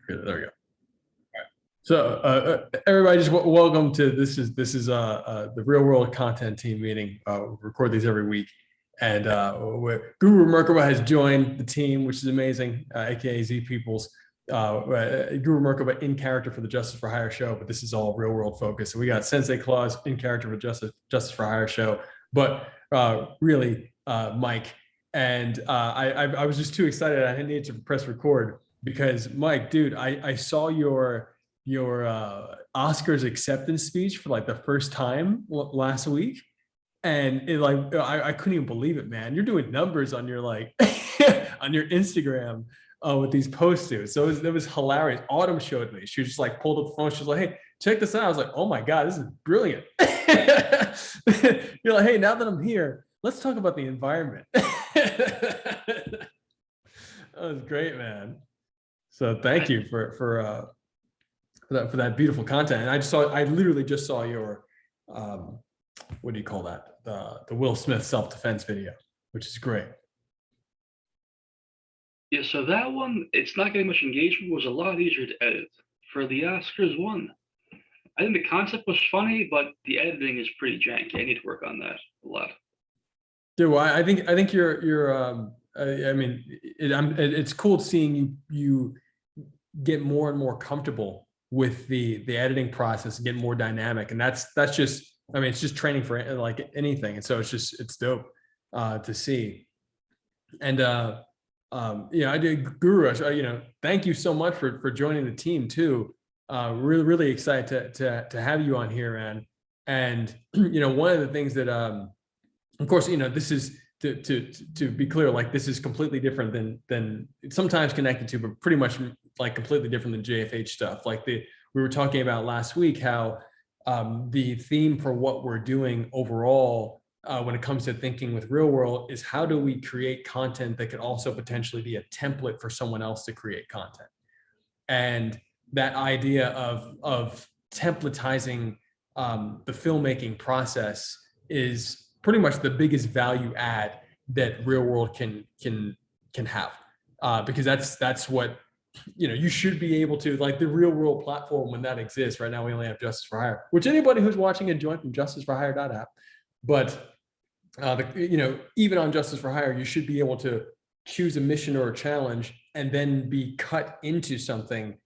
There we go. So everybody, just welcome to this is the ReelwUrld content team meeting. We record these every week, and Guru Merkaba has joined the team, which is amazing. AKA Z Peoples, Guru Merkaba in character for the Justice for Hire show, but this is all ReelwUrld focused. So we got Sensei Claus in character for Justice for Hire show, but really Mike. And I was just too excited. I didn't need to press record because Mike, dude, I saw your Oscars acceptance speech for like the first time last week, and it like I couldn't even believe it, man. You're doing numbers on your like on your Instagram with these posts, dude. So it was hilarious. Autumn showed me. She was just like pulled up the phone. She was like, "Hey, check this out." I was like, "Oh my god, this is brilliant." You're like, "Hey, now that I'm here, let's talk about the environment." That was great, man. So thank you for that beautiful content. And I literally just saw your what do you call that, the Will Smith self-defense video, which is great. Yeah, so that one, it's not getting much engagement. It was a lot easier to edit. For the Oscars one, I think the concept was funny, but the editing is pretty janky. I need to work on that a lot. Dude, well, I think you're I mean, it's cool seeing you get more and more comfortable with the editing process and get more dynamic, and that's just, I mean, it's just training for like anything, and so it's dope to see. And I did, Guru, thank you so much for joining the team too. Really excited to have you on here, man. And one of the things that of course, this is to be clear, like this is completely different than sometimes connected to, but pretty much like completely different than JFH stuff. Like we were talking about last week, how the theme for what we're doing overall when it comes to thinking with ReelwUrld is how do we create content that could also potentially be a template for someone else to create content. And that idea of templatizing the filmmaking process is pretty much the biggest value add that ReelwUrld can have, because that's what you should be able to, like the ReelwUrld platform when that exists. Right now we only have Justice for Hire, which anybody who's watching and join from justiceforhire.app, but even on Justice for Hire, you should be able to choose a mission or a challenge and then be cut into something.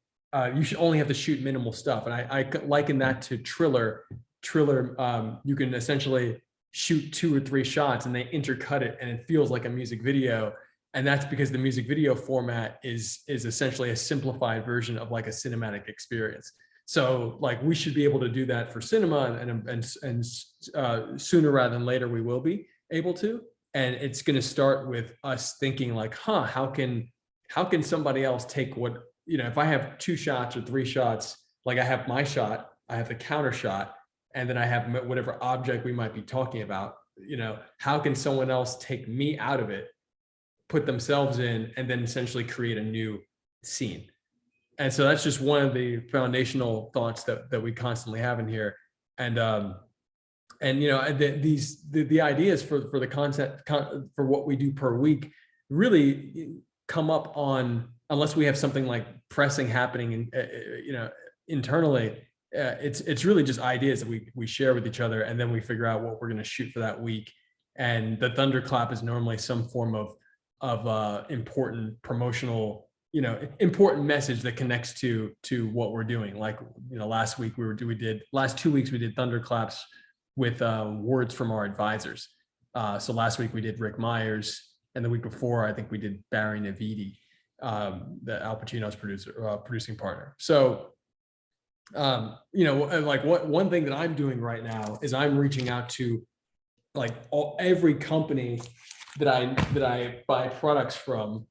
You should only have to shoot minimal stuff, and I liken that to Triller. You can essentially shoot 2 or 3 shots and they intercut it and it feels like a music video. And that's because the music video format is essentially a simplified version of like a cinematic experience. So like we should be able to do that for cinema, and sooner rather than later we will be able to. And it's going to start with us thinking like, how can somebody else take what, if I have 2 shots or 3 shots, like I have my shot, I have the counter shot, and then I have whatever object we might be talking about, how can someone else take me out of it, put themselves in, and then essentially create a new scene? And so that's just one of the foundational thoughts that we constantly have in here. And the ideas for the content for what we do per week really come up on, unless we have something like pressing happening internally. It's really just ideas that we share with each other, and then we figure out what we're going to shoot for that week. And the thunderclap is normally some form of important promotional, important message that connects to what we're doing. Like last week last 2 weeks we did thunderclaps with words from our advisors. So last week we did Rick Myers, and the week before I think we did Barry Navidi, the Al Pacino's producing partner. So like one thing that I'm doing right now is I'm reaching out to like every company that I buy products from,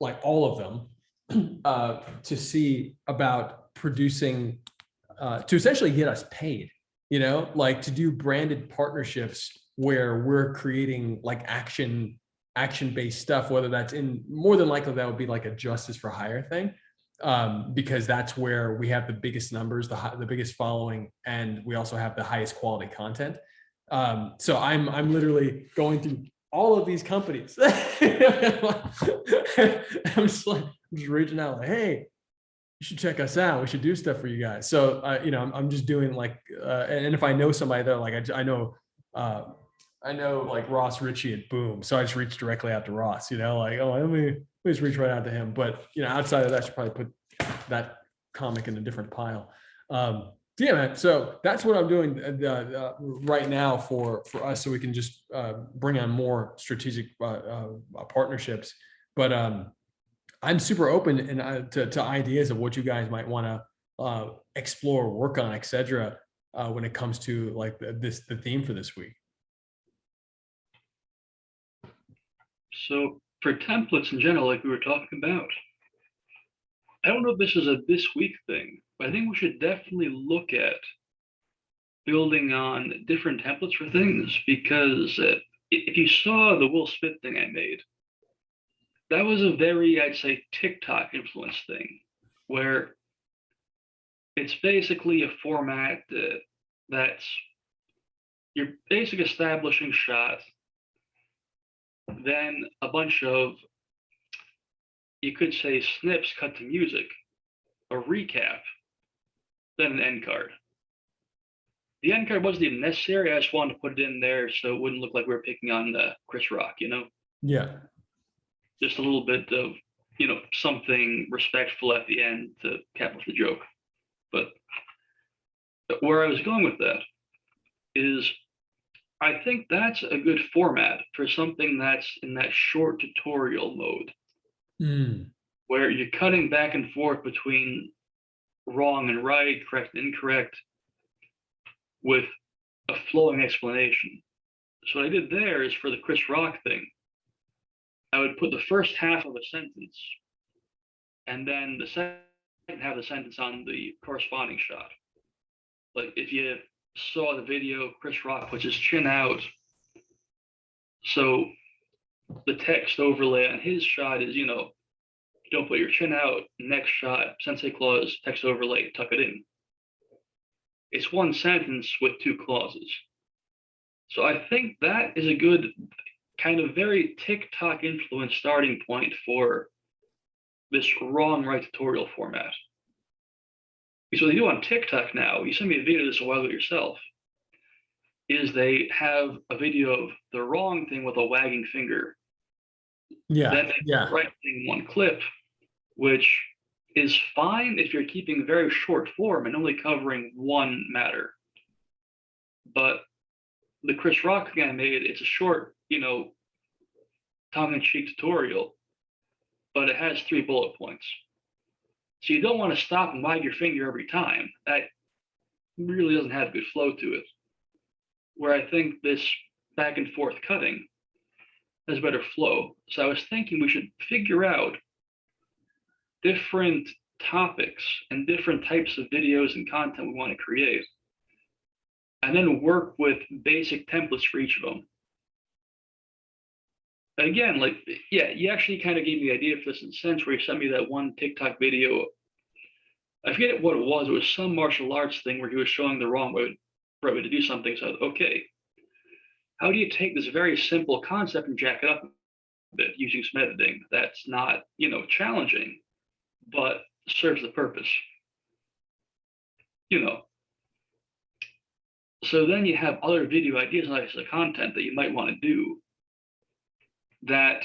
like all of them, to see about producing, to essentially get us paid, like to do branded partnerships where we're creating like action-based stuff, whether that's more than likely that would be like a Justice for Hire thing. Because that's where we have the biggest numbers, the biggest following, and we also have the highest quality content. So I'm literally going through all of these companies. I'm just reaching out like, hey, you should check us out. We should do stuff for you guys. So, you know, I'm just doing like, and if I know somebody there, like I know like Ross Ritchie at Boom. So I just reached directly out to Ross, you know, like, oh, let me just reach right out to him. But, you know, outside of that, I should probably put that comic in a different pile. Yeah, man. So that's what I'm doing right now for us, so we can just bring on more strategic partnerships. But I'm super open and to ideas of what you guys might want to explore, work on, etc. When it comes to like the theme for this week. So for templates in general, like we were talking about, I don't know if this is a this week thing, but I think we should definitely look at building on different templates for things, because if you saw the Will Smith thing I made, that was a very, I'd say, TikTok influence thing, where it's basically a format that's your basic establishing shot, then a bunch of, you could say, snips cut to music, a recap, then an end card. The end card wasn't even necessary. I just wanted to put it in there so it wouldn't look like we were picking on Chris Rock, you know? Yeah. Just a little bit of, you know, something respectful at the end to cap off the joke. But where I was going with that is, I think that's a good format for something that's in that short tutorial mode, where you're cutting back and forth between wrong and right, correct and incorrect, with a flowing explanation. So what I did there is, for the Chris Rock thing, I would put the first half of a sentence and then the second half of the sentence on the corresponding shot. Like if you saw the video, Chris Rock puts his chin out, so the text overlay on his shot is, you know, don't put your chin out. Next shot, Sensei clause, text overlay, tuck it in. It's one sentence with two clauses. So I think that is a good kind of very TikTok influence starting point for this wrong right tutorial format. Because what they do on TikTok now, you sent me a video of this a while ago yourself, is they have a video of the wrong thing with a wagging finger. Yeah. Then they yeah. right thing in one clip, which is fine if you're keeping very short form and only covering one matter. But the Chris Rock thing I made, it's a short, you know, tongue-in-cheek tutorial, but it has 3 bullet points. So you don't want to stop and wag your finger every time. That really doesn't have good flow to it. Where I think this back and forth cutting has better flow. So I was thinking we should figure out different topics and different types of videos and content we want to create, and then work with basic templates for each of them. Again, like, yeah, you actually kind of gave me the idea for this in a sense, where you sent me that one TikTok video. I forget what it was. It was some martial arts thing where he was showing the right way to do something. So, okay, how do you take this very simple concept and jack it up a bit using some editing that's not, you know, challenging, but serves the purpose, you know? So then you have other video ideas and types of content that you might want to do that,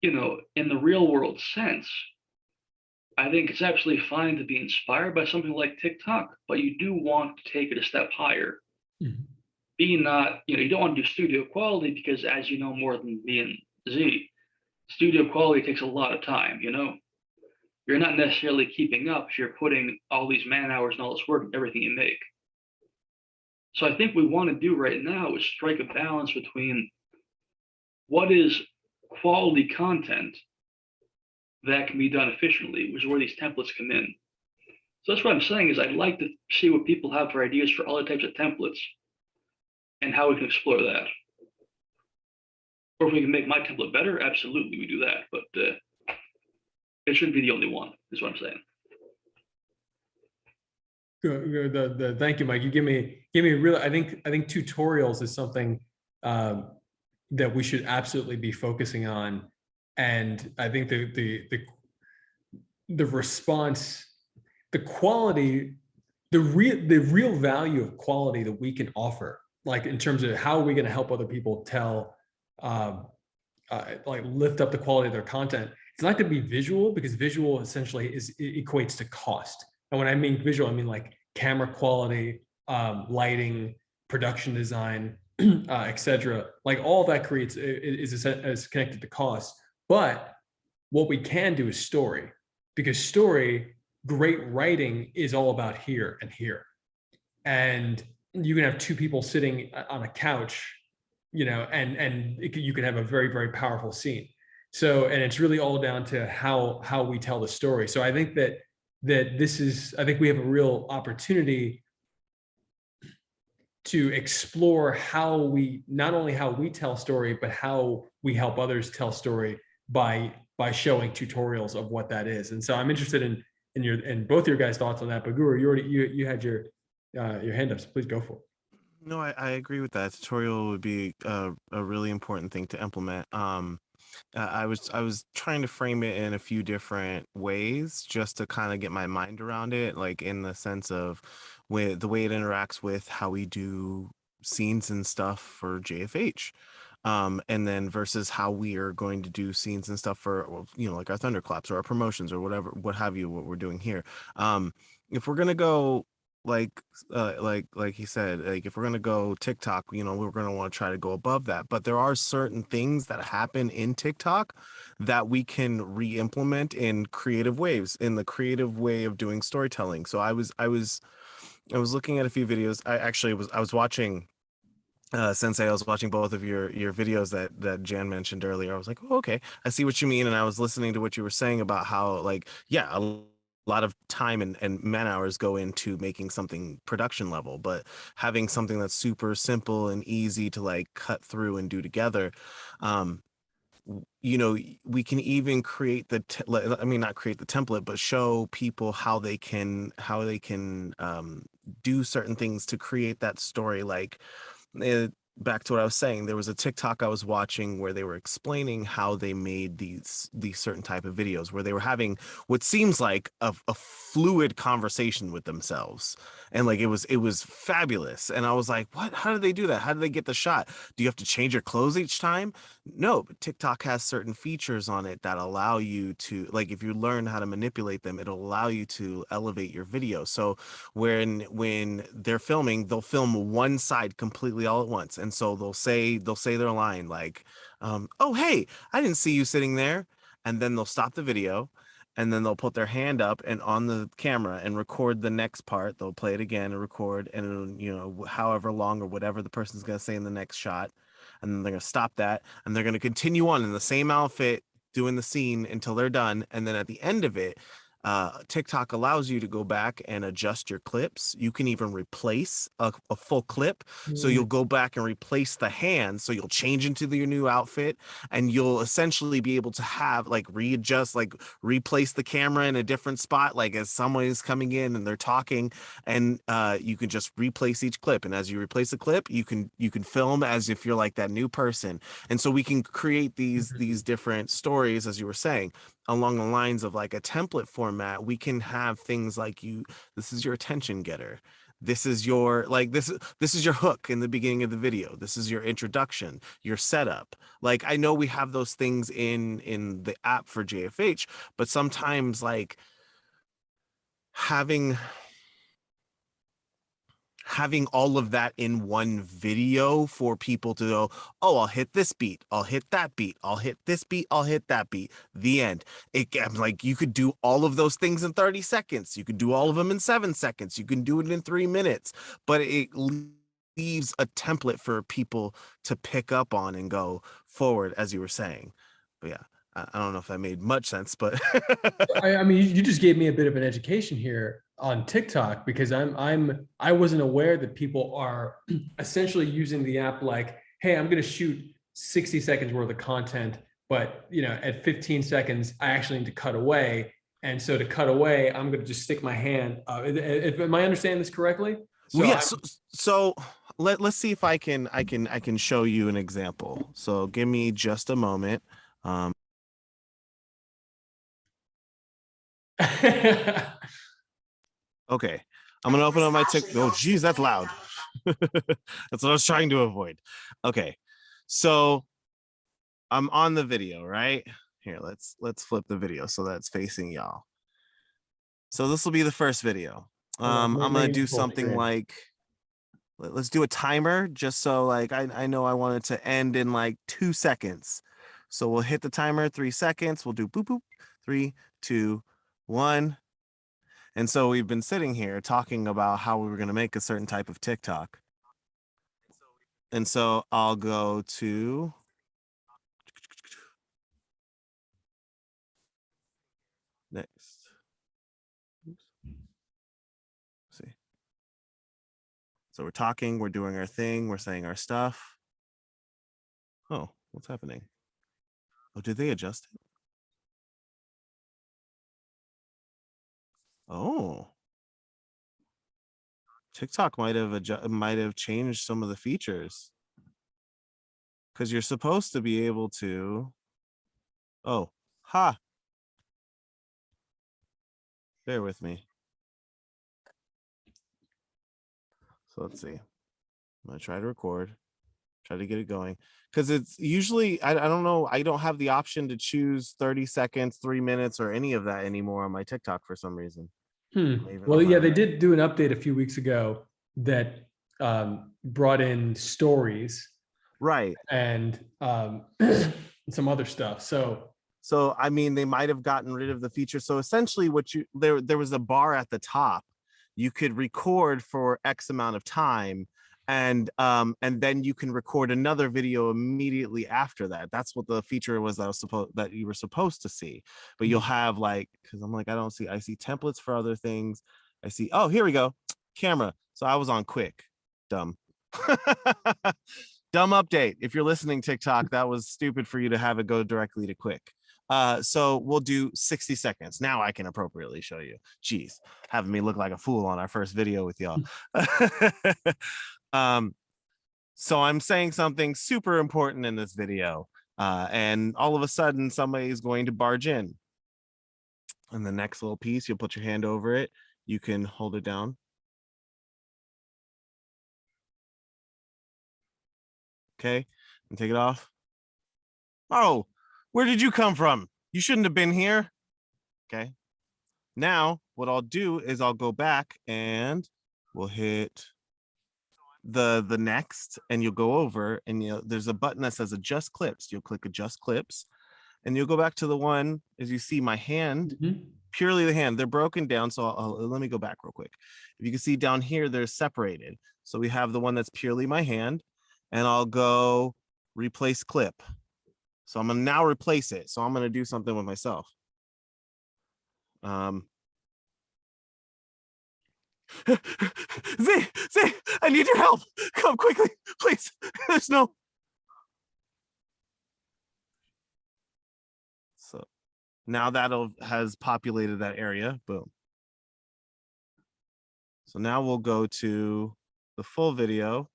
you know, in the real world sense, I think it's actually fine to be inspired by something like TikTok, but you do want to take it a step higher. Mm-hmm. Be not, you know, you don't want to do studio quality, because as you know more than me and Z, studio quality takes a lot of time, you know? You're not necessarily keeping up if you're putting all these man hours and all this work in everything you make. So I think what we want to do right now is strike a balance between what is quality content that can be done efficiently, which is where these templates come in. So that's what I'm saying, is I'd like to see what people have for ideas for other types of templates and how we can explore that. Or if we can make my template better, absolutely we do that. But it shouldn't be the only one, is what I'm saying. Good. Thank you, Mike. You give me really. I think tutorials is something that we should absolutely be focusing on, and I think the response, the quality, the real value of quality that we can offer, like in terms of how are we going to help other people tell, um, like lift up the quality of their content. It's not going to be visual, because visual essentially equates to cost. And when I mean visual, I mean like camera quality, lighting, production design, etc. Like all of that creates is connected to cost. But what we can do is story, because story, great writing is all about here and here. And you can have two people sitting on a couch, you can have a very, very powerful scene. So, and it's really all down to how we tell the story. So I think I think we have a real opportunity to explore not only how we tell story, but how we help others tell story by showing tutorials of what that is. And so I'm interested in both your guys' thoughts on that. But Guru, you had your hand up, so please go for it. No, I agree with that. Tutorial would be a really important thing to implement. I was trying to frame it in a few different ways just to kind of get my mind around it, like in the sense of with the way it interacts with how we do scenes and stuff for JFH. And then versus how we are going to do scenes and stuff for, well, like our thunderclaps or our promotions or whatever, what have you, what we're doing here. If we're gonna go like like he said, like if we're gonna go TikTok, we're gonna want to try to go above that. But there are certain things that happen in TikTok that we can re-implement in creative ways, in the creative way of doing storytelling. So I was looking at a few videos. I was watching Sensei, I was watching both of your videos that Jan mentioned earlier. I was like, oh, okay, I see what you mean. And I was listening to what you were saying about how, like, yeah, a lot of time and man hours go into making something production level, but having something that's super simple and easy to like cut through and do together, um, we can even create I mean, not create the template, but show people how they can do certain things to create that story. Like, uh, back to what I was saying, there was a TikTok I was watching where they were explaining how they made these certain type of videos where they were having what seems like a fluid conversation with themselves, and like it was fabulous. And I was like, what? How did they do that? How did they get the shot? Do you have to change your clothes each time? No, but TikTok has certain features on it that allow you to, like, if you learn how to manipulate them, it'll allow you to elevate your video. So when they're filming, they'll film one side completely all at once, and so they'll say their line like, "Oh, hey, I didn't see you sitting there," and then they'll stop the video, and then they'll put their hand up and on the camera and record the next part. They'll play it again and record, and however long or whatever the person's gonna say in the next shot, and then they're gonna stop that, and they're gonna continue on in the same outfit doing the scene until they're done, and then at the end of it, TikTok allows you to go back and adjust your clips. You can even replace a full clip. So Mm. you'll go back and replace the hand. So you'll change into your new outfit, and you'll essentially be able to have like readjust, like replace the camera in a different spot, like as someone is coming in and they're talking, and you can just replace each clip. And as you replace the clip, you can film as if you're like that new person. And so we can create these different stories, as you were saying, along the lines of like a template format. We can have things like, this is your attention getter, this is your like this is your hook in the beginning of the video, this is your introduction, your setup. Like, I know we have those things in the app for JFH, but sometimes like having having all of that in one video for people to go, oh, I'll hit this beat, I'll hit that beat, I'll hit this beat, I'll hit that beat, the end. I'm like, you could do all of those things in 30 seconds. You could do all of them in 7 seconds. You can do it in 3 minutes, but it leaves a template for people to pick up on and go forward, as you were saying. But yeah, I don't know if that made much sense, but I mean, you just gave me a bit of an education here on TikTok, because I wasn't aware that people are essentially using the app like, hey, I'm going to shoot 60 seconds worth of content, but at 15 seconds, I actually need to cut away. And so to cut away, I'm going to just stick my hand. Am I understanding this correctly? well, So yeah. So let's see if I can show you an example. So give me just a moment. Um, Okay, I'm gonna open up my TikTok. Oh, geez, that's loud. That's what I was trying to avoid. Okay, so I'm on the video, right? Here, let's flip the video so that's facing y'all. So this will be the first video. I'm gonna do something like, let's do a timer just so like I know I want it to end in like 2 seconds. So we'll hit the timer, 3 seconds. We'll do boop boop, 3, 2, 1. And so we've been sitting here talking about how we were going to make a certain type of TikTok. And so I'll go to next. Oops. See. So we're talking, we're doing our thing, we're saying our stuff. Oh, what's happening? Oh, did they adjust it? Oh. TikTok might have changed some of the features. Because you're supposed to be able to. Oh, ha. Bear with me. So let's see. I'm gonna try to record, try to get it going. Because it's usually, I don't know, I don't have the option to choose 30 seconds, 3 minutes, or any of that anymore on my TikTok for some reason. Well, yeah, they did do an update a few weeks ago that brought in stories, right, and some other stuff. So I mean, they might have gotten rid of the feature. So essentially, what you there was a bar at the top. You could record for X amount of time, and then you can record another video immediately after that. That's what the feature was that you were supposed to see. But you'll have like, because I'm like, I see templates for other things. I see, oh, here we go, camera. So I was on quick, dumb. Dumb update. If you're listening, TikTok, that was stupid for you to have it go directly to quick. So we'll do 60 seconds. Now I can appropriately show you. Jeez, having me look like a fool on our first video with y'all. So I'm saying something super important in this video. And all of a sudden somebody is going to barge in. And the next little piece, you'll put your hand over it. You can hold it down. Okay, and take it off. Oh, where did you come from? You shouldn't have been here. Okay. Now, what I'll do is I'll go back and we'll hit the next, and you'll go over, and there's a button that says adjust clips. You'll click adjust clips, and you'll go back to the one, as you see my hand, purely the hand. They're broken down. So let me go back real quick. If you can see down here, they're separated. So we have the one that's purely my hand, and I'll go replace clip. So I'm gonna now replace it. So I'm gonna do something with myself. Z, I need your help. Come quickly, please. There's no. So now that has populated that area. Boom. So now we'll go to the full video.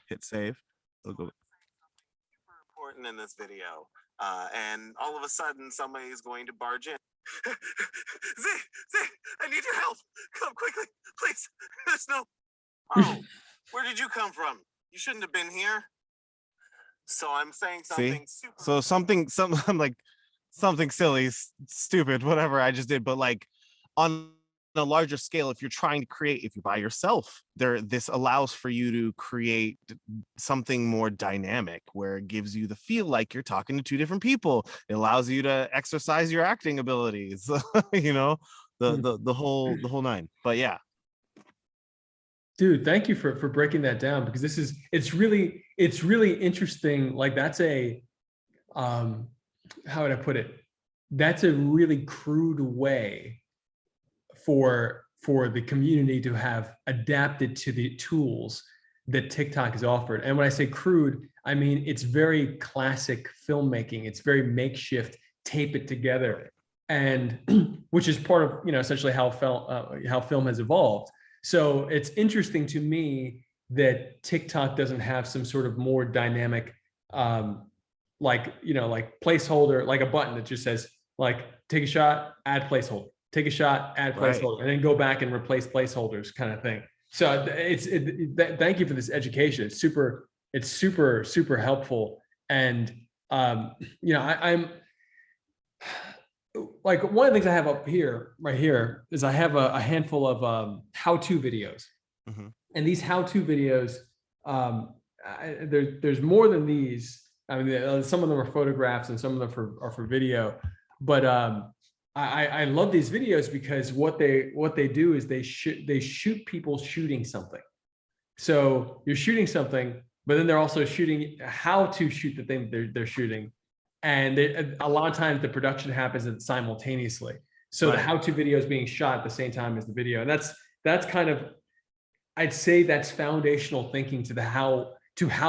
Hit save. We'll go. Super important in this video. And all of a sudden somebody is going to barge in. Z, I need your help. Come quickly, please. There's no. Oh, where did you come from? You shouldn't have been here. So I'm saying something. See? So I'm like something silly, stupid, whatever I just did, but like on a larger scale, if you're trying to create, if you're by yourself, this allows for you to create something more dynamic, where it gives you the feel like you're talking to two different people. It allows you to exercise your acting abilities, the whole nine. But yeah. Dude, thank you for breaking that down, because it's really interesting. Like, that's a how would I put it? That's a really crude way for the community to have adapted to the tools that TikTok has offered. And when I say crude, I mean it's very classic filmmaking. It's very makeshift, tape it together, and which is part of essentially how film has evolved. So it's interesting to me that TikTok doesn't have some sort of more dynamic, like placeholder, like a button that just says like take a shot, add placeholder. take a shot, add Right. placeholder, and then go back and replace placeholders kind of thing. So thank you for this education. It's super helpful. And you know, I'm like, one of the things I have up here, right here, is I have a handful of how-to videos. Mm-hmm. And these how-to videos, there's more than these. I mean, some of them are photographs and some of them are for video. But I love these videos because what they do is they shoot people shooting something. So you're shooting something, but then they're also shooting how to shoot the thing they're shooting. And a lot of times the production happens simultaneously. So Right. the how-to video is being shot at the same time as the video. And that's kind of, I'd say that's foundational thinking to how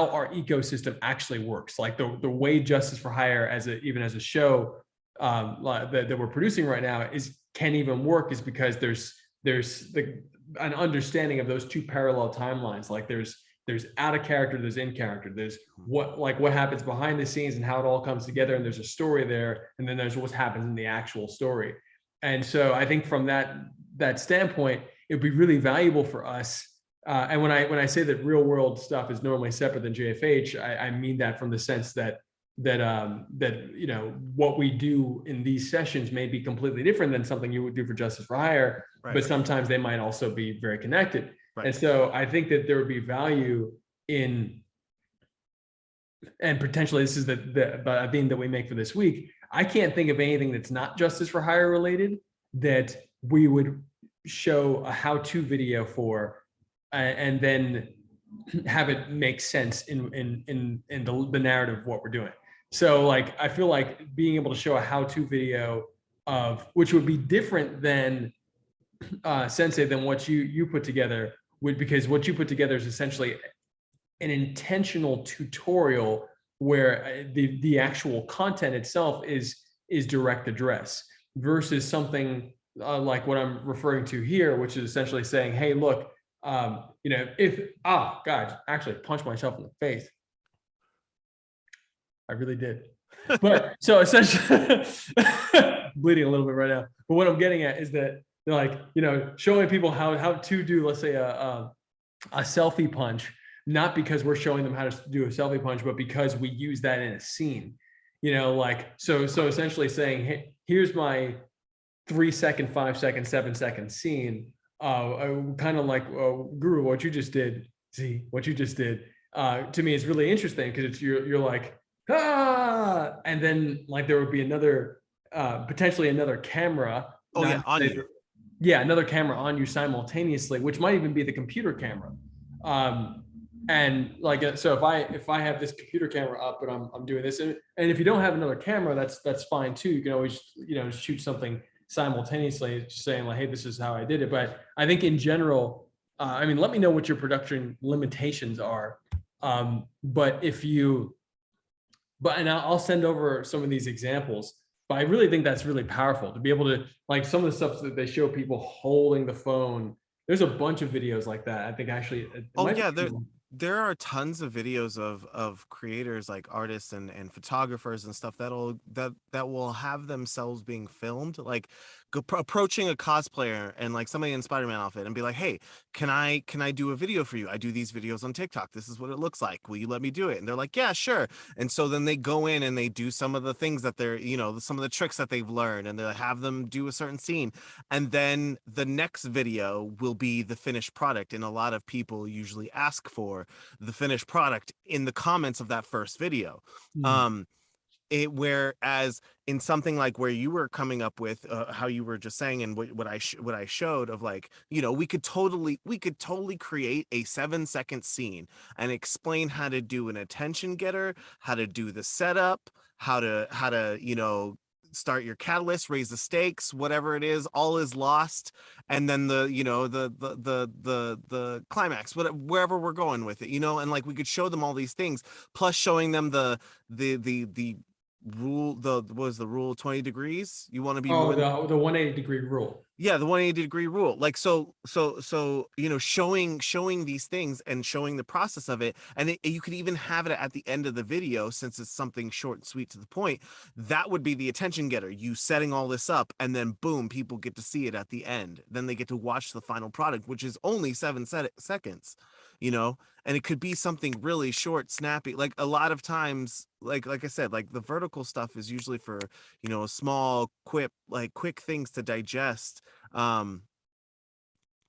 our ecosystem actually works. Like the way Justice for Hire even as a show that we're producing right now can even work is because there's an understanding of those two parallel timelines. Like there's out of character, there's in character, there's what happens behind the scenes and how it all comes together, and there's a story there, and then there's what happens in the actual story. And so I think from that standpoint, it would be really valuable for us. And when I say that real world stuff is normally separate than JFH, I mean that from the sense that you know, what we do in these sessions may be completely different than something you would do for Justice for Hire, Right. but sometimes they might also be very connected. Right. And so I think that there would be value in, and potentially this is the theme that we make for this week. I can't think of anything that's not Justice for Hire related that we would show a how-to video for, and then have it make sense in the narrative of what we're doing. So like, I feel like being able to show a how-to video of, which would be different than Sensei than what you put together, because what you put together is essentially an intentional tutorial where the actual content itself is direct address, versus something like what I'm referring to here, which is essentially saying, hey, look, you know, God, actually punched myself in the face. I really did. But so essentially bleeding a little bit right now. But what I'm getting at is that they're like, you know, showing people how to do, let's say a selfie punch, not because we're showing them how to do a selfie punch, but because we use that in a scene, you know, like, so essentially saying, hey, here's my 3 second, 5 second, 7 second scene. Kind of like Guru, what you just did. See what you just did. To me, it's really interesting because it's you're like, and then like there would be another potentially another camera. Oh yeah, on you. Yeah, another camera on you simultaneously, which might even be the computer camera. And like, so if I have this computer camera up and I'm doing this, and if you don't have another camera, that's fine too. You can always, you know, shoot something simultaneously, just saying like, hey, this is how I did it. But I think in general, I mean, let me know what your production limitations are. But and I'll send over some of these examples. But I really think that's really powerful to be able to, like, some of the stuff that they show people holding the phone. There's a bunch of videos like that. I think actually. Oh yeah, there are tons of videos of creators, like artists and photographers and stuff that will have themselves being filmed, like approaching a cosplayer and like somebody in Spider-Man outfit and be like, hey, can I do a video for you? I do these videos on TikTok. This is what it looks like. Will you let me do it? And they're like, yeah, sure. And so then they go in and they do some of the things that they're, you know, some of the tricks that they've learned, and they'll have them do a certain scene. And then the next video will be the finished product. And a lot of people usually ask for the finished product in the comments of that first video. Whereas in something like where you were coming up with how you were just saying, and what I showed of, like, you know, we could totally create a 7-second scene and explain how to do an attention getter, how to do the setup, how to you know, start your catalyst, raise the stakes, whatever it is, all is lost, and then the, you know, the climax, wherever we're going with it, you know. And like, we could show them all these things, plus showing them the rule, what was the rule, 20 degrees, you want to be the 180 degree rule. Yeah, the 180-degree rule. Like, so, you know, showing these things and showing the process of it. And you could even have it at the end of the video, since it's something short and sweet to the point. That would be the attention getter. You setting all this up, and then boom, people get to see it at the end. Then they get to watch the final product, which is only 7 seconds, you know. And it could be something really short, snappy. Like, a lot of times, like I said, like, the vertical stuff is usually for, you know, small, quick things to digest, um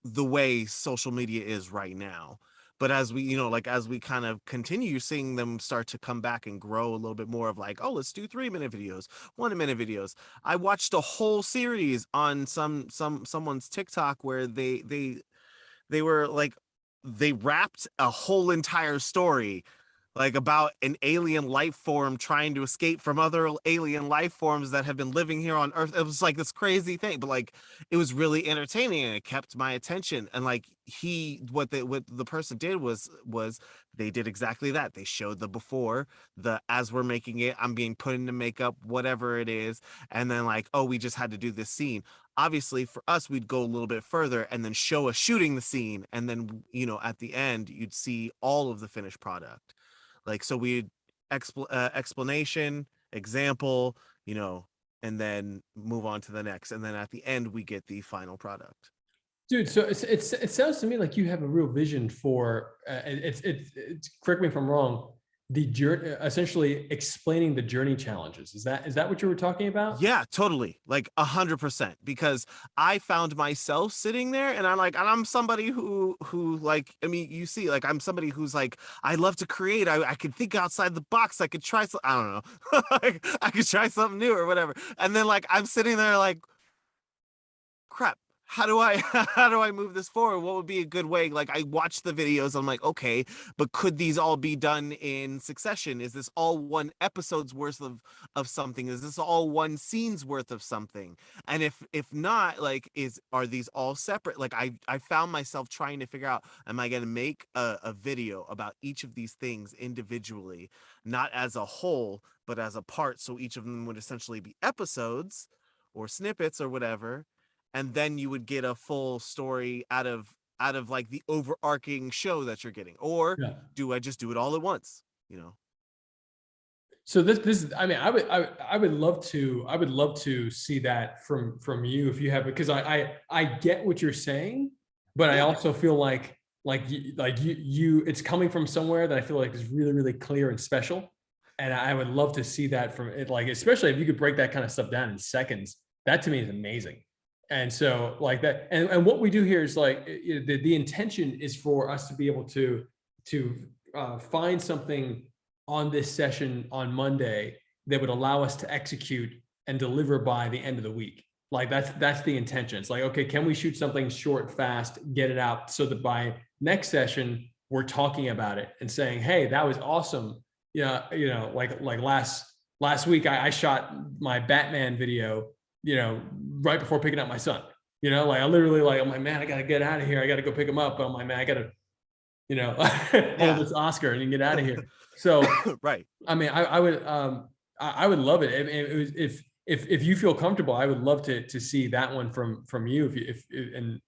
the way social media is right now. But as we, you know, like, as we kind of continue seeing them start to come back and grow a little bit more of like, oh, let's do 3-minute videos, 1-minute videos. I watched a whole series on someone's TikTok where they were like, they wrapped a whole entire story like about an alien life form trying to escape from other alien life forms that have been living here on Earth. It was like this crazy thing, but like, it was really entertaining and it kept my attention. And like, what the person did was they did exactly that. They showed the before, the as we're making it, I'm being put into makeup, whatever it is, and then like, oh, we just had to do this scene. Obviously for us, we'd go a little bit further and then show us shooting the scene, and then, you know, at the end you'd see all of the finished product. Like, so we explanation, example, you know, and then move on to the next, and then at the end we get the final product. Dude, so it sounds to me like you have a real vision for it's correct me if I'm wrong, the journey, essentially explaining the journey challenges. Is that what you were talking about? Yeah, totally. Like 100%. Because I found myself sitting there, and I'm somebody who like, I mean, you see, like, I'm somebody who's like, I love to create. I could think outside the box. I could try some, I don't know. Like, I could try something new or whatever. And then like, I'm sitting there like, crap, how do I how do I move this forward? What would be a good way? Like, I watch the videos, I'm like, okay, but could these all be done in succession? Is this all one episode's worth of something? Is this all one scene's worth of something? And if not, like, are these all separate? Like, I found myself trying to figure out, am I going to make a video about each of these things individually, not as a whole, but as a part, so each of them would essentially be episodes or snippets or whatever, and then you would get a full story out of like the overarching show that you're getting. Or Yeah. do I just do it all at once, you know? So this I mean, I would love to see that from you if you have, because I get what you're saying, but I Yeah. also feel like you it's coming from somewhere that I feel like is really, really clear and special. And I would love to see that from it, like, especially if you could break that kind of stuff down in seconds. That to me is amazing. And so like that, and what we do here is like, the intention is for us to be able to find something on this session on Monday that would allow us to execute and deliver by the end of the week. Like that's the intention. It's like, okay, can we shoot something short, fast, get it out so that by next session we're talking about it and saying, hey, that was awesome. Yeah, like last week I shot my Batman video, right before picking up my son. Like I literally, like, I'm like, man, I gotta get out of here. I gotta go pick him up. But I'm like, man, I gotta, pull Yeah. this Oscar and get out of here. So Right. I mean, I would love it. If you feel comfortable, I would love to see that one from you. And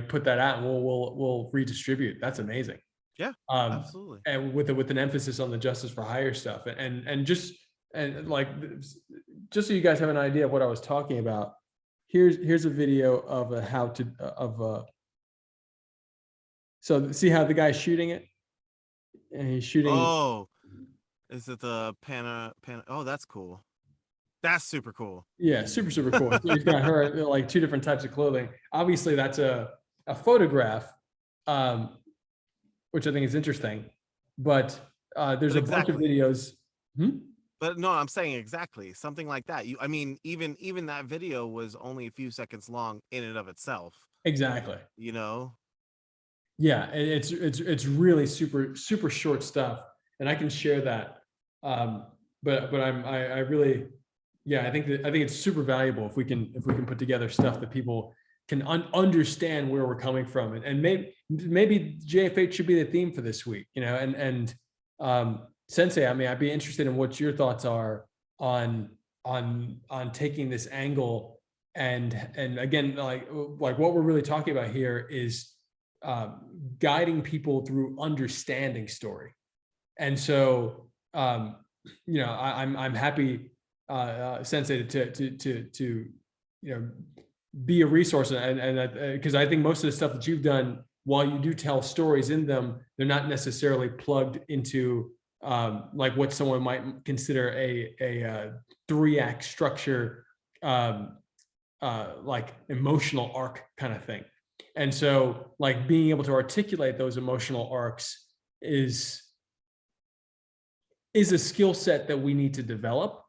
put that out, and we'll redistribute. That's amazing. Yeah, Um, absolutely. and with an emphasis on the justice for hire stuff, and like, just so you guys have an idea of what I was talking about. Here's a video of a how to of so see how the guy's shooting it, and he's shooting. Oh, is it the oh, that's cool. That's super cool. Yeah, super, super cool. So he's got her like two different types of clothing. Obviously, that's a photograph, um, which I think is interesting. But there's But a bunch of exactly. videos. Hmm? But no, I'm saying exactly something like that. I mean, even that video was only a few seconds long in and of itself, Exactly. you know? Yeah, it's really super, super short stuff, and I can share that. But I really, yeah, I think it's super valuable if we can put together stuff that people can understand where we're coming from, and maybe JFH should be the theme for this week, and Sensei, I mean, I'd be interested in what your thoughts are on taking this angle and again, like what we're really talking about here is guiding people through understanding story. And so, I'm happy, Sensei, to be a resource, and because I think most of the stuff that you've done, while you do tell stories in them, they're not necessarily plugged into like what someone might consider a 3-act structure, like emotional arc kind of thing. And so, like, being able to articulate those emotional arcs is a skill set that we need to develop.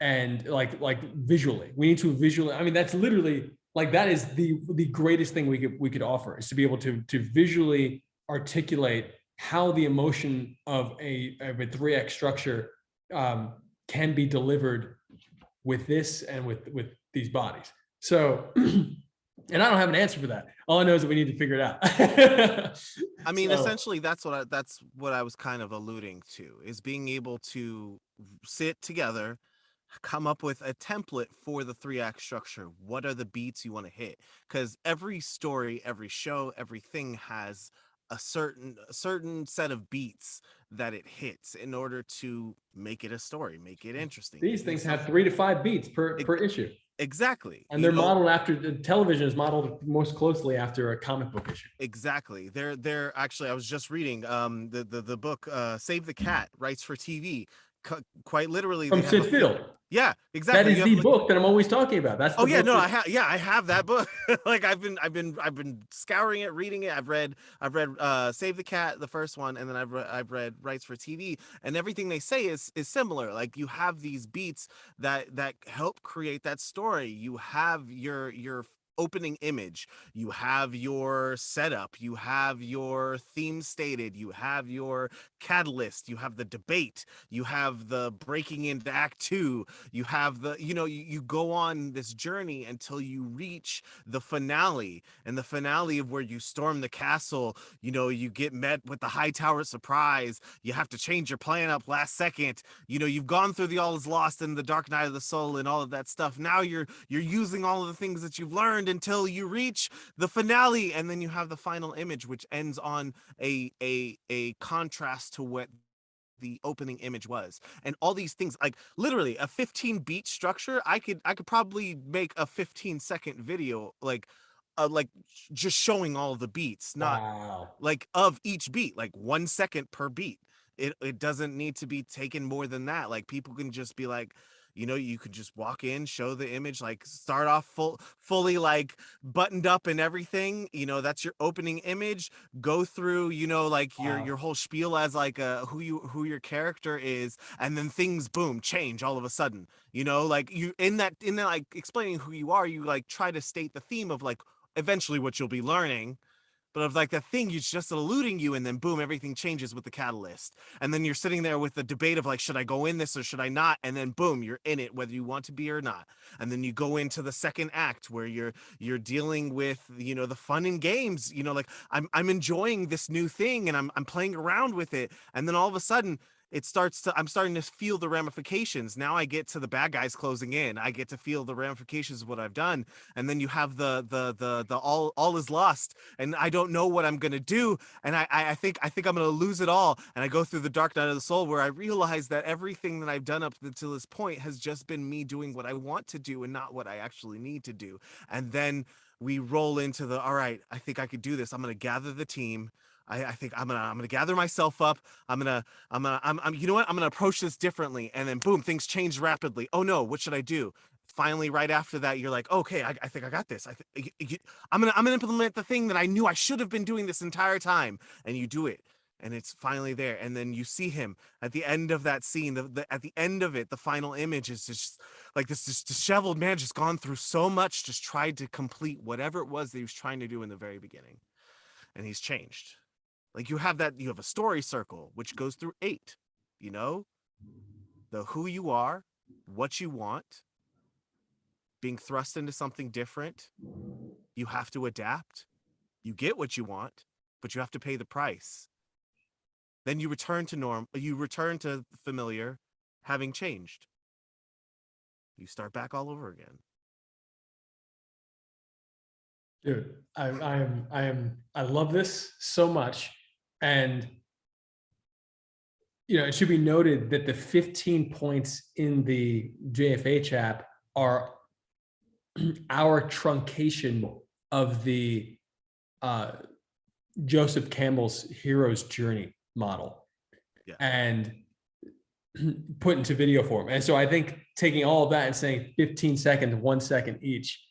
And like visually, we need to visually, I mean, that's literally, like, that is the greatest thing we could offer, is to be able to visually articulate how the emotion of a 3-act structure can be delivered with this and with these bodies. So and I don't have an answer for that. All I know is that we need to figure it out. I mean, So, essentially, that's what I was kind of alluding to, is being able to sit together, come up with a template for the 3-act structure. What are the beats you want to hit? Because every story, every show, everything has a certain set of beats that it hits in order to make it a story, make it interesting. these Make it things have 3 to 5 beats per issue. Exactly. And they're modeled after, the television is modeled most closely after a comic book issue. Exactly. They're actually, I was just reading the book Save the Cat, Rights for TV. Quite literally, From they have Sid Field. yeah, That exactly. is You have the book that I'm always talking about. That's the oh yeah, book. no, I have that book. Like I've been scouring it, reading it. I've read Save the Cat, the first one, and then I've read Rights for TV, and everything they say is similar. Like, you have these beats that help create that story. You have your opening image, you have your setup, you have your theme stated, you have your catalyst, you have the debate, you have the breaking into act 2, you have the, you go on this journey until you reach the finale, and the finale of where you storm the castle. You get met with the high tower surprise, you have to change your plan up last second. You've gone through the All Is Lost and the Dark Night of the Soul and all of that stuff. Now you're using all of the things that you've learned until you reach the finale, and then you have the final image, which ends on a contrast to what the opening image was. And all these things, like, literally a 15 beat structure, I could probably make a 15-second video, like just showing all the beats, not Wow. like of each beat, like 1 second per beat. It doesn't need to be taken more than that. Like, people can just be like, you could just walk in, show the image, like start off fully like buttoned up and everything. That's your opening image. Go through, like your whole spiel as like who your character is, and then things boom change all of a sudden. Like, you in that like explaining who you are, you like try to state the theme of like eventually what you'll be learning, but of like the thing you just eluding you, and then boom, everything changes with the catalyst. And then you're sitting there with the debate of like, should I go in this or should I not? And then boom, you're in it, whether you want to be or not. And then you go into the second act where you're dealing with, the fun and games, like I'm enjoying this new thing, and I'm playing around with it. And then all of a sudden, I'm starting to feel the ramifications. Now I get to the bad guys closing in. I get to feel the ramifications of what I've done. And then you have the all is lost, and I don't know what I'm gonna do. And I think I'm gonna lose it all. And I go through the Dark Night of the Soul, where I realize that everything that I've done up until this point has just been me doing what I want to do and not what I actually need to do. And then we roll into the, all right, I think I could do this. I'm gonna gather the team. I think I'm gonna gather myself up. I'm you know what? I'm gonna approach this differently. And then boom, things change rapidly. Oh no, what should I do? Finally, right after that, you're like, okay, I think I got this. I'm gonna implement the thing that I knew I should have been doing this entire time, and you do it, and it's finally there. And then you see him at the end of that scene. At the end of it, the final image is just like this disheveled man, just gone through so much, just tried to complete whatever it was that he was trying to do in the very beginning, and he's changed. Like, you have a story circle, which goes through 8, the who you are, what you want, being thrust into something different. You have to adapt. You get what you want, but you have to pay the price. Then you return to familiar, having changed. You start back all over again. Dude, I love this so much. And, it should be noted that the 15 points in the JFH app are our truncation of the uh, Joseph Campbell's hero's journey model Yeah. and put into video form. And so I think taking all of that and saying 15 seconds, 1 second each,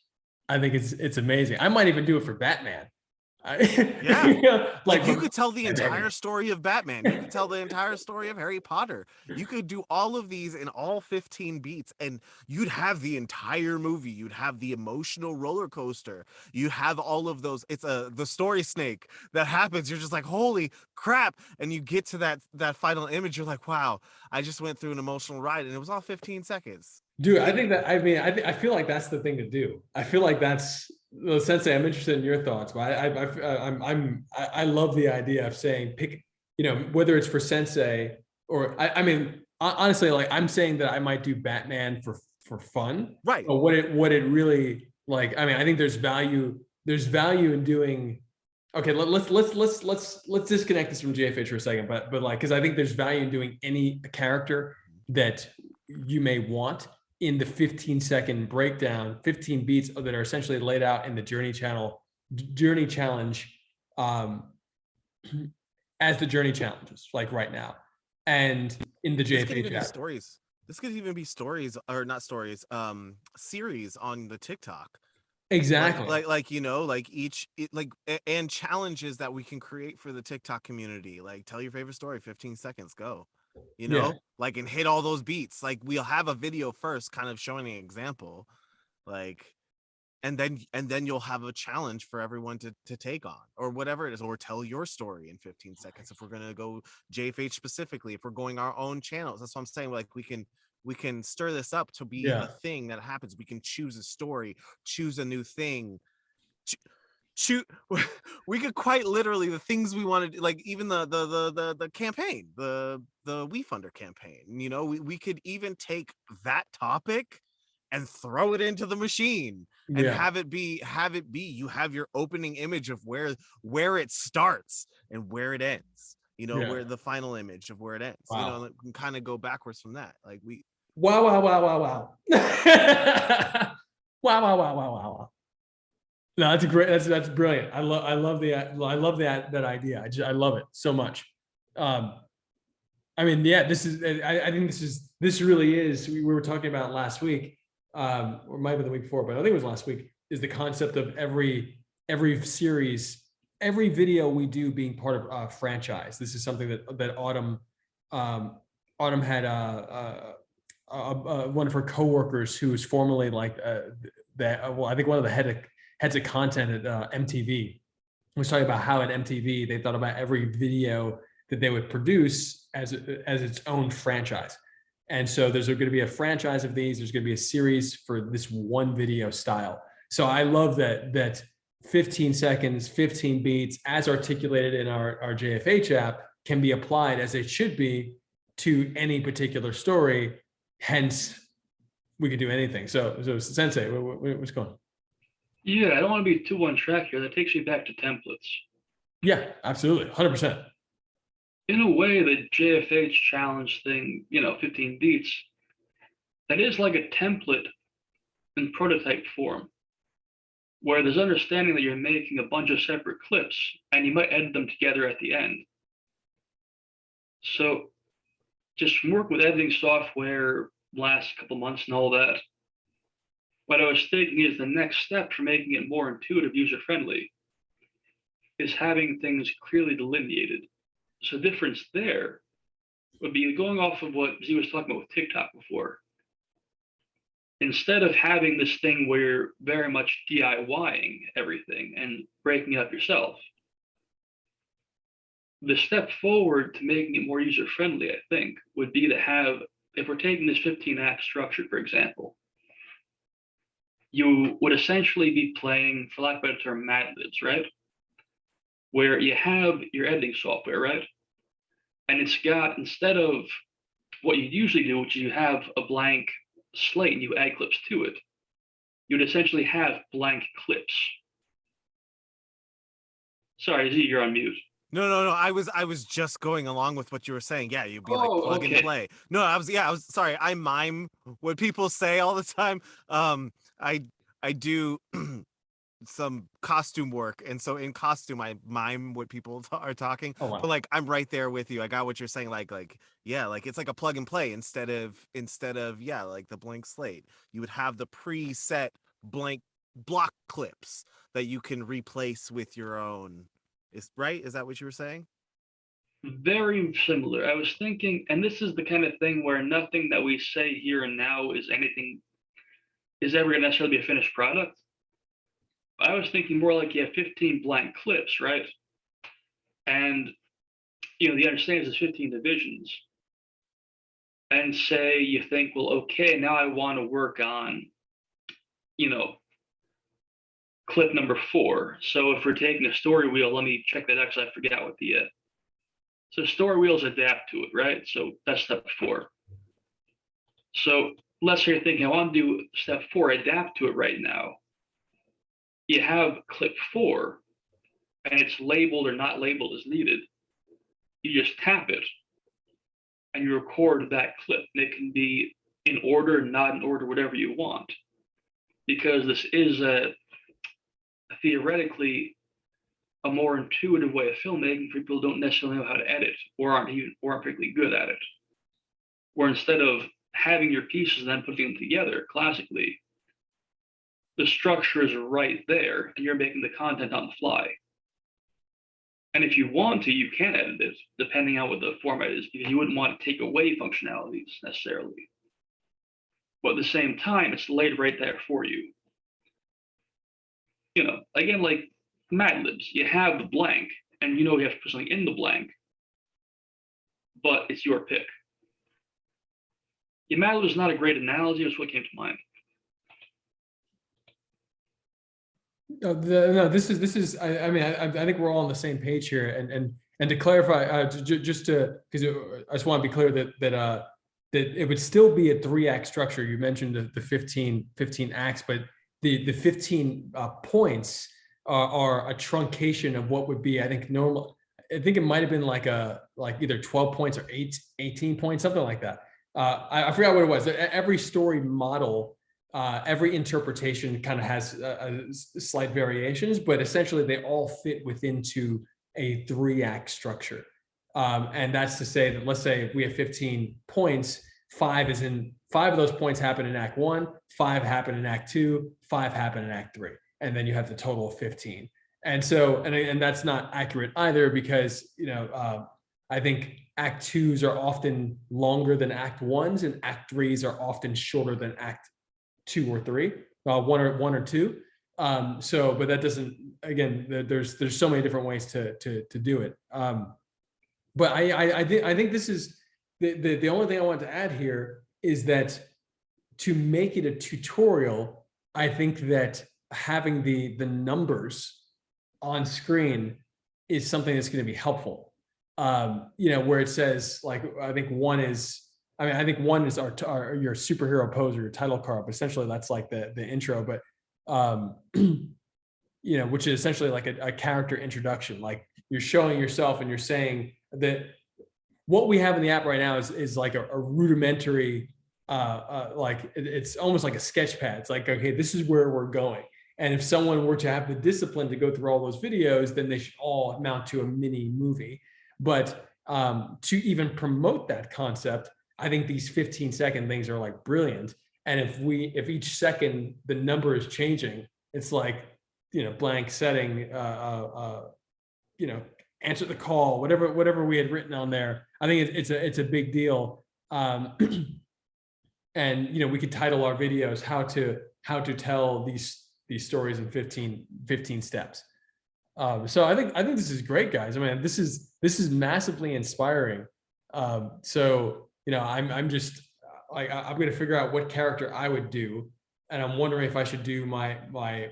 I think it's amazing. I might even do it for Batman. Yeah. Like You could tell the entire story of Batman. You could tell the entire story of Harry Potter. You could do all of these in all 15 beats, and you'd have the entire movie. You'd have the emotional roller coaster. You have all of those. It's the story snake that happens. You're just like, holy crap. And you get to that final image. You're like, wow, I just went through an emotional ride, and it was all 15 seconds. Dude, I think that, I feel like that's the thing to do. I feel like that's the Sensei. I'm interested in your thoughts, but I love the idea of saying pick, whether it's for Sensei or honestly, like I'm saying that I might do Batman for fun, Right. but what it really like, I think there's value in doing. Okay, let's disconnect this from JFH for a second, but like, because I think there's value in doing any character that you may want in the 15-second breakdown, 15 beats that are essentially laid out in the journey challenge as the journey challenges, like right now, and in the JFH app. Stories. This could even be stories, or not stories, series on the TikTok. Exactly. Like and challenges that we can create for the TikTok community. Like, tell your favorite story, 15 seconds, go. Like, and hit all those beats. Like, we'll have a video first kind of showing an example, like, and then you'll have a challenge for everyone to take on, or whatever it is, or tell your story in 15 seconds. If we're going to go JFH specifically, if we're going our own channels, that's what I'm saying. Like, we can stir this up to be a thing that happens. We can choose a story, choose a new thing, shoot. We could quite literally the things we wanted, like even the campaign, the WeFunder campaign, we could even take that topic and throw it into the machine and have it be you have your opening image of where it starts and where it ends, where the final image of where it ends. Wow. We can kind of go backwards from that. Like wow. Wow. Wow. No, that's great. That's brilliant. I love that idea. I love it so much. This is, I think this really is, we were talking about last week, or might have been the week before, but I think it was last week, is the concept of every series, every video we do being part of a franchise. This is something that Autumn had one of her coworkers who was formerly like I think one of the heads of content at MTV was talking about how at MTV they thought about every video that they would produce as its own franchise. And so there's going to be a franchise of these. There's going to be a series for this one video style. So I love that 15 seconds, 15 beats, as articulated in our JFH app, can be applied as it should be to any particular story. Hence, we could do anything. So Sensei, what's going on? Yeah, I don't want to be too one track here. That takes me back to templates. Yeah, absolutely. 100%. In a way, the JFH challenge thing, 15 beats, that is like a template in prototype form, where there's understanding that you're making a bunch of separate clips and you might edit them together at the end. So just from work with editing software last couple months and all that, what I was thinking is the next step for making it more intuitive, user-friendly, is having things clearly delineated. So the difference there would be going off of what Z was talking about with TikTok before. Instead of having this thing where you're very much DIYing everything and breaking it up yourself, the step forward to making it more user-friendly, I think, would be to have, if we're taking this 15-act structure, for example, you would essentially be playing, for lack of a better term, Mad Libs, right? Where you have your editing software, right? And it's got, instead of what you usually do, which is you have a blank slate and you add clips to it, you'd essentially have blank clips. Sorry, Z, you're on mute. No. I was just going along with what you were saying. Yeah, you'd be like Oh, plug and okay. play. No, I was sorry. I mime what people say all the time. I do some costume work, and so in costume I mime what people are talking. Oh But wow. like I'm right there with you. I got what you're saying. Yeah, like it's like a plug and play instead of yeah, like the blank slate. You would have the preset blank block clips that you can replace with your own. Is right? Is that what you were saying? Very similar. I was thinking, and this is the kind of thing where nothing that we say here and now is ever going to necessarily be a finished product. I was thinking more like you have 15 blank clips, right? And the understanding is 15 divisions. And say you think, well, okay, now I want to work on, you know, clip number 4. So if we're taking a story wheel, let me check that out because I forgot what the so story wheels adapt to it, right? So that's step 4. So let's say you're thinking, I want to do step 4, adapt to it right now. You have clip 4, and it's labeled or not labeled as needed. You just tap it, and you record that clip. And it can be in order, not in order, whatever you want. Because this is theoretically a more intuitive way of filmmaking for people who don't necessarily know how to edit or aren't particularly good at it. Where instead of having your pieces and then putting them together classically, the structure is right there and you're making the content on the fly. And if you want to, you can edit it depending on what the format is, because you wouldn't want to take away functionalities necessarily. But at the same time, it's laid right there for you. Again, like Mad Libs, you have the blank and you have to put something in the blank, but it's your pick. Yeah, Mad Libs is not a great analogy, it's what came to mind. No, this is. I mean, I think we're all on the same page here. And to clarify, just to because I just want to be clear that it would still be a 3-act structure. You mentioned the 15 acts, but the 15 points are a truncation of what would be, I think, normal. I think it might have been like either 12 points or 18 points, something like that. I forgot what it was. Every story model. Every interpretation kind of has slight variations, but essentially they all fit within a 3-act structure. And that's to say that, let's say if we have 15 points, 5 of those points happen in Act 1, 5 happen in Act 2, 5 happen in Act 3, and then you have the total of 15. And so, and that's not accurate either, because I think Act 2s are often longer than Act 1s, and Act 3s are often shorter than Act 2 or 3, one or 2. So, but that doesn't. Again, there's so many different ways to do it. But I think this is the only thing I want to add here is that to make it a tutorial, I think that having the numbers on screen is something that's going to be helpful. Where it says, like, I think one is your superhero pose or your title card, but essentially that's like the intro, but which is essentially like a character introduction. Like, you're showing yourself and you're saying that what we have in the app right now is like a rudimentary, like it's almost like a sketch pad. It's like, okay, this is where we're going. And if someone were to have the discipline to go through all those videos, then they should all amount to a mini movie. But to even promote that concept, I think these 15-second things are like brilliant. And if each second the number is changing, it's like, blank setting, answer the call, whatever we had written on there. I think it's a big deal. And we could title our videos how to tell these stories in 15 steps. So I think this is great, guys. I mean, this is massively inspiring. So I'm just like, I'm going to figure out what character I would do, and I'm wondering if I should do my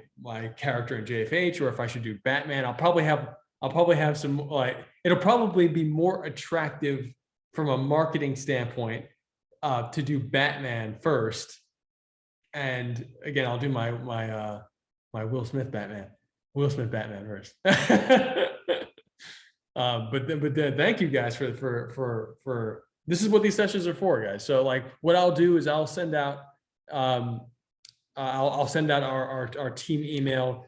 character in JFH or if I should do Batman. I'll probably have some, like, it'll probably be more attractive from a marketing standpoint to do Batman first, and again I'll do my Will Smith Batman. Will Smith Batman verse. Thank you guys for this is what these sessions are for, guys. So like what I'll do is I'll send out I'll send out our team email.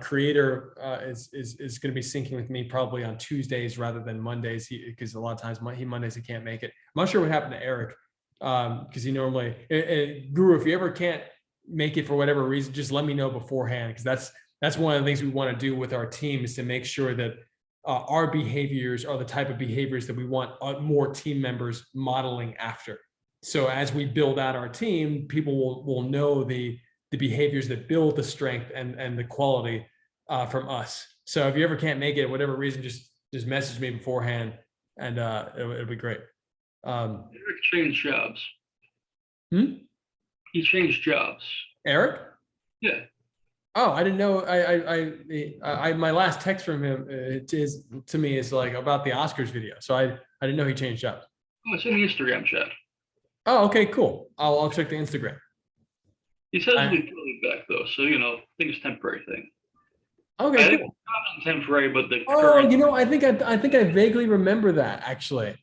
Creator is going to be syncing with me probably on Tuesdays rather than Mondays, because a lot of times Mondays he can't make it. I'm not sure what happened to Eric, because he normally Guru, if you ever can't make it for whatever reason, just let me know beforehand, because that's one of the things we want to do with our team, is to make sure that our behaviors are the type of behaviors that we want more team members modeling after. So as we build out our team, people will know the behaviors that build the strength and the quality from us. So if you ever can't make it, whatever reason, just message me beforehand, and it'll be great. Eric changed jobs. Hmm? He changed jobs. Eric? Yeah. Oh, I didn't know. I my last text from him to me is like about the Oscars video. So I didn't know he changed jobs. Oh, it's in the Instagram chat. Oh, okay, cool. I'll check the Instagram. He says he'll be totally back though, so I think it's a temporary thing. Okay, I think cool. it's not temporary, but the Oh, current. I think I vaguely remember that, actually.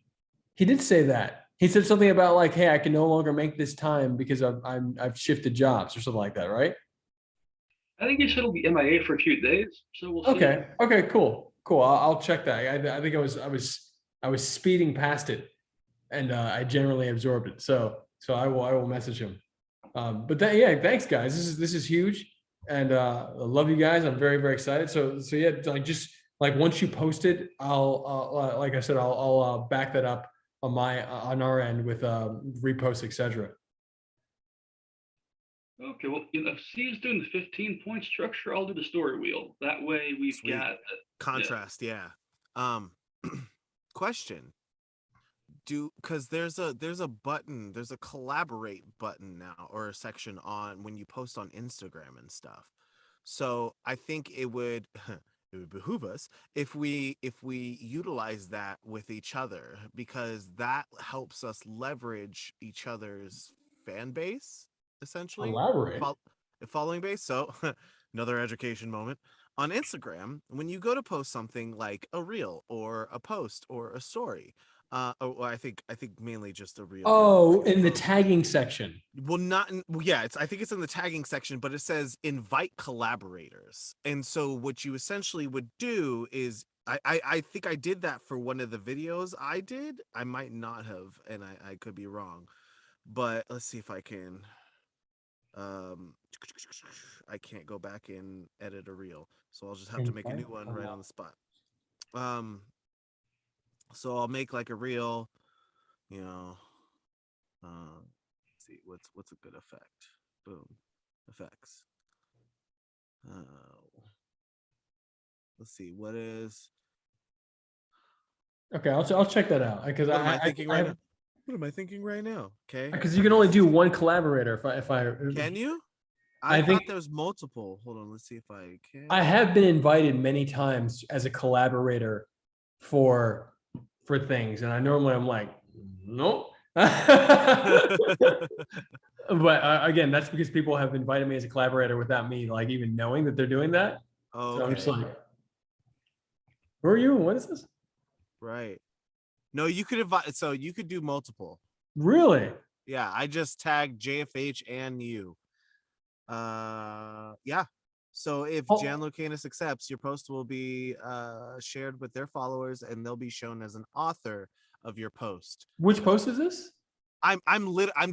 He did say that. He said something about like, hey, I can no longer make this time because I've shifted jobs or something like that, right? I think he said he'll be MIA for a few days, so we'll see. Okay, cool. I'll check that. I think I was speeding past it, and I generally absorbed it. So I will message him. Yeah, thanks guys. This is huge, and I love you guys. I'm very excited. So yeah, like just like once you post it, I'll like I said, I'll back that up on our end with reposts, etc. Okay, well, if Steve's doing the 15-point structure, I'll do the story wheel. That way we've Sweet. got Contrast, yeah. Question. Because there's a button, there's a collaborate button now, or a section on when you post on Instagram and stuff. So I think it would behoove us if we utilize that with each other, because that helps us leverage each other's fan base, essentially. Elaborate. Following base. So another education moment. On Instagram, when you go to post something like a reel or a post or a story, I think mainly just a reel. Oh, in the tagging section. Well, not in, well, yeah, I think it's in the tagging section, but it says invite collaborators. And so what you essentially would do is I think I did that for one of the videos I did. I might not have, and I could be wrong. But let's see if I can I can't go back and edit a reel. So I'll just have to make a new one right on the spot. So I'll make like a reel, let's see what's a good effect. Boom, effects. Let's see what is. Okay, I'll check that out, because What am I thinking right now? What am I thinking right now? Okay, because you can only do one collaborator. If I can you? I thought think there was multiple. Hold on, let's see if I can. I have been invited many times as a collaborator for things, and I'm like, nope. But again, that's because people have invited me as a collaborator without me like even knowing that they're doing that. Oh, So I'm just okay. like, who are you? What is this? Right. No, you could invite. So you could do multiple. Really? Yeah, I just tagged JFH and you. Yeah. So if Jan Lucanus accepts, your post will be shared with their followers, and they'll be shown as an author of your post. Which post is this? I'm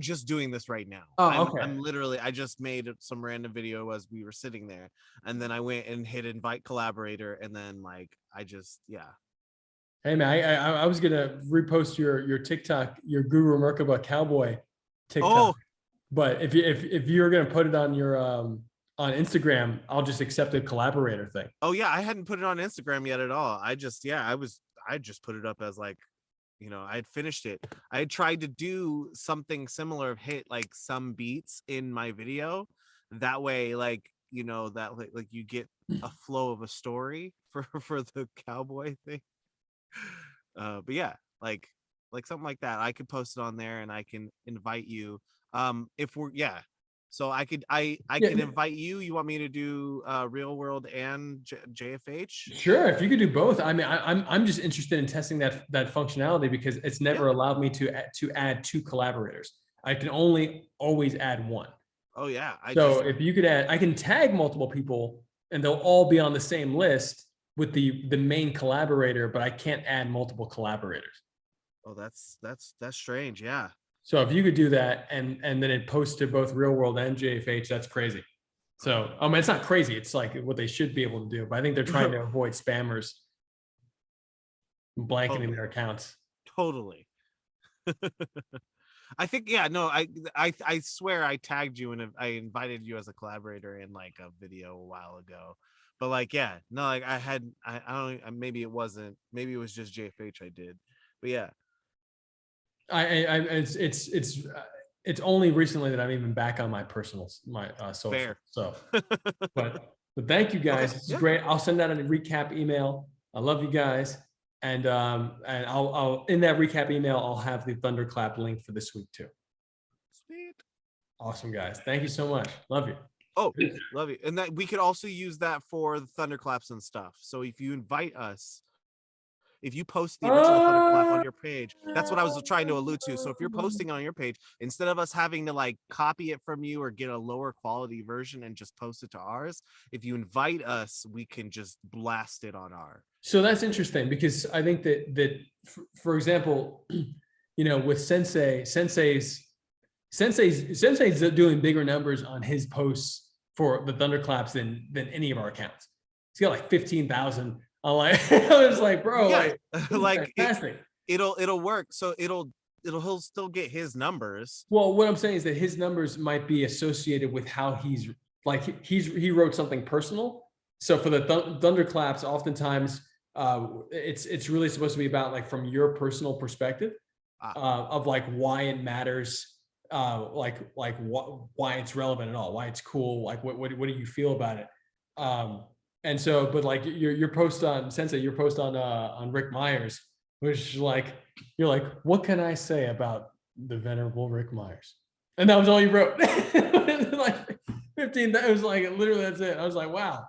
just doing this right now. Oh, okay. I'm literally, I just made some random video as we were sitting there, and then I went and hit invite collaborator, and then yeah. Hey man, I was gonna repost your TikTok, your Guru Merkaba Cowboy TikTok. Oh. But if you're gonna put it on your on Instagram, I'll just accept the collaborator thing. Oh yeah, I hadn't put it on Instagram yet at all. I just put it up as like, I had finished it. I had tried to do something similar, hit like some beats in my video. That way, like, that like you get a flow of a story for the cowboy thing. But yeah, like something like that. I could post it on there, and I can invite you. If we're So I could Yeah. can invite you. You want me to do ReelwUrld and JFH? Sure, if you could do both. I mean, I'm just interested in testing that functionality because it's never allowed me to add two collaborators. I can only always add one. Oh yeah, So if you could add, I can tag multiple people and they'll all be on the same list with the main collaborator, but I can't add multiple collaborators. Oh, that's strange. Yeah. So if you could do that and then it posts to both ReelwUrld and JFH, that's crazy. So I mean, it's not crazy. It's like what they should be able to do, but I think they're trying to avoid spammers blanketing their accounts. Totally. I think, yeah, no, I swear I tagged you and I invited you as a collaborator in like a video a while ago. But like, yeah, no, like I don't, maybe it wasn't, maybe it was just JFH I did. But yeah. It's only recently that I'm even back on my personal, social. Fair. So, but thank you guys. Okay, It's yeah. great. I'll send out a recap email. I love you guys. And I'll in that recap email, I'll have the Thunderclap link for this week too. Sweet. Awesome, guys. Thank you so much. Love you. Oh, love you. And that we could also use that for the Thunderclaps and stuff. So if you invite us, if you post the original Thunderclap on your page, that's what I was trying to allude to. So if you're posting on your page, instead of us having to like copy it from you or get a lower quality version and just post it to ours, if you invite us, we can just blast it on our. So that's interesting because I think that for example, you know, with Sensei's doing bigger numbers on his posts for the Thunderclaps than any of our accounts. He's got like 15,000. I'm like, I was like, bro, Yeah, like fantastic. It'll work. So he'll still get his numbers. Well, what I'm saying is that his numbers might be associated with how he wrote something personal. So for the Thunderclaps, oftentimes it's really supposed to be about like from your personal perspective of like why it matters, why it's relevant at all, why it's cool, like what do you feel about it? And so, but like your post on Sensei, your post on Rick Myers, which like you're like, what can I say about the venerable Rick Myers? And that was all you wrote. Like 15. That was like literally that's it. I was like, wow.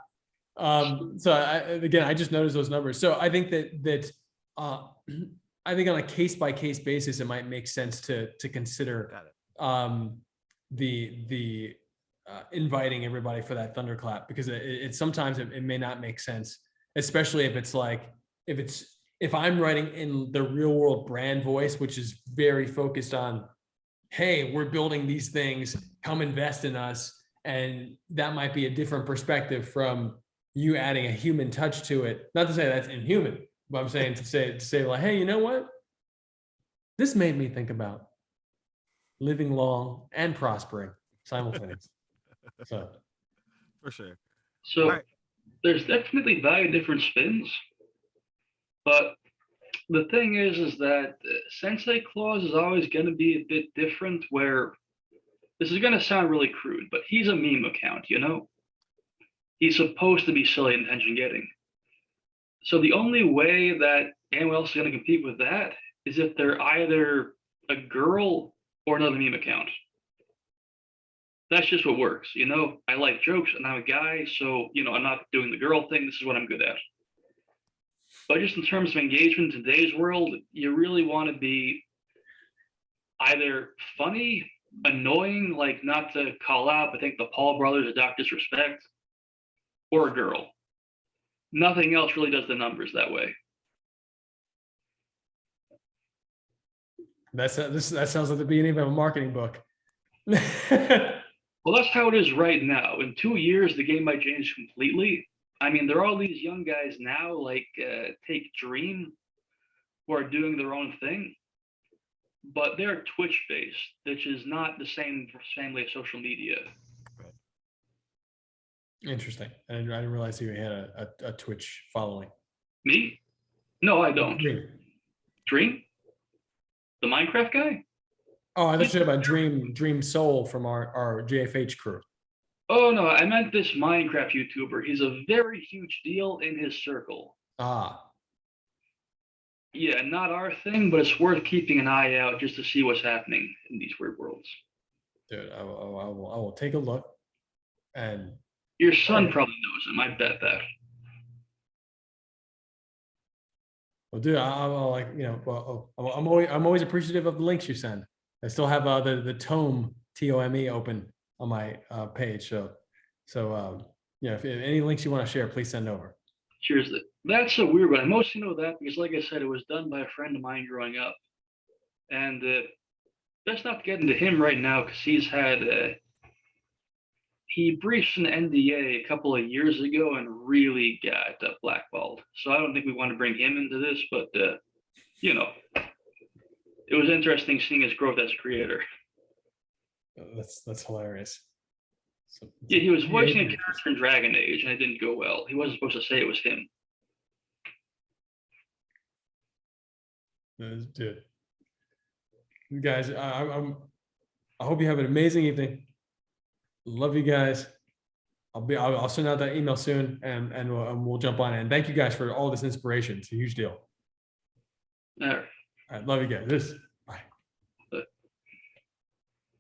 So I just noticed those numbers. So I think that I think on a case by case basis, it might make sense to consider the inviting everybody for that Thunderclap because it sometimes it may not make sense, especially if it's like if I'm writing in the ReelwUrld brand voice, which is very focused on, hey, we're building these things, come invest in us, and that might be a different perspective from you adding a human touch to it. Not to say that's inhuman, but I'm saying to say like, hey, you know what? This made me think about living long and prospering simultaneously. So for sure. So there's definitely value different spins, but the thing is that Sensei Claus is always going to be a bit different. Where this is going to sound really crude, but he's a meme account, you know. He's supposed to be silly attention getting. So the only way that anyone else is going to compete with that is if they're either a girl or another meme account. That's just what works. You know, I like jokes and I'm a guy, so, you know, I'm not doing the girl thing. This is what I'm good at. But just in terms of engagement in today's world, you really want to be either funny, annoying, like not to call out, but I think the Paul brothers adopt disrespect, or a girl. Nothing else really does the numbers that way. that sounds like the beginning of a marketing book. Well, that's how it is right now. In 2 years, the game might change completely. I mean, there are all these young guys now, like take Dream, who are doing their own thing, but they're Twitch-based, which is not the same family of social media. Interesting. I didn't realize you had a Twitch following. Me? No, I don't. Dream? The Minecraft guy? Oh, I thought you were about Dream Soul from our JFH crew. Oh no, I meant this Minecraft YouTuber. He's a very huge deal in his circle. Ah. Yeah, not our thing, but it's worth keeping an eye out just to see what's happening in these weird worlds. Dude, I will take a look. And Your son probably knows him. I bet that. well, dude, I'll like, you know, well, I'm always appreciative of the links you send. I still have the tome TOME open on my page. So yeah, if any links you want to share, please send over. Cheers. That's a weird one. I mostly know that because, like I said, it was done by a friend of mine growing up, and let's not get into him right now because he's had he breached an NDA a couple of years ago and really got blackballed. So I don't think we want to bring him into this, but you know, it was interesting seeing his growth as a creator. That's hilarious. So, Yeah, he was voicing a character in Dragon Age, and it didn't go well. He wasn't supposed to say it was him. Dude, you guys, I hope you have an amazing evening. Love you guys. I'll send out that email soon, and we'll jump on it. And thank you guys for all this inspiration. It's a huge deal. All right. All right, love you guys.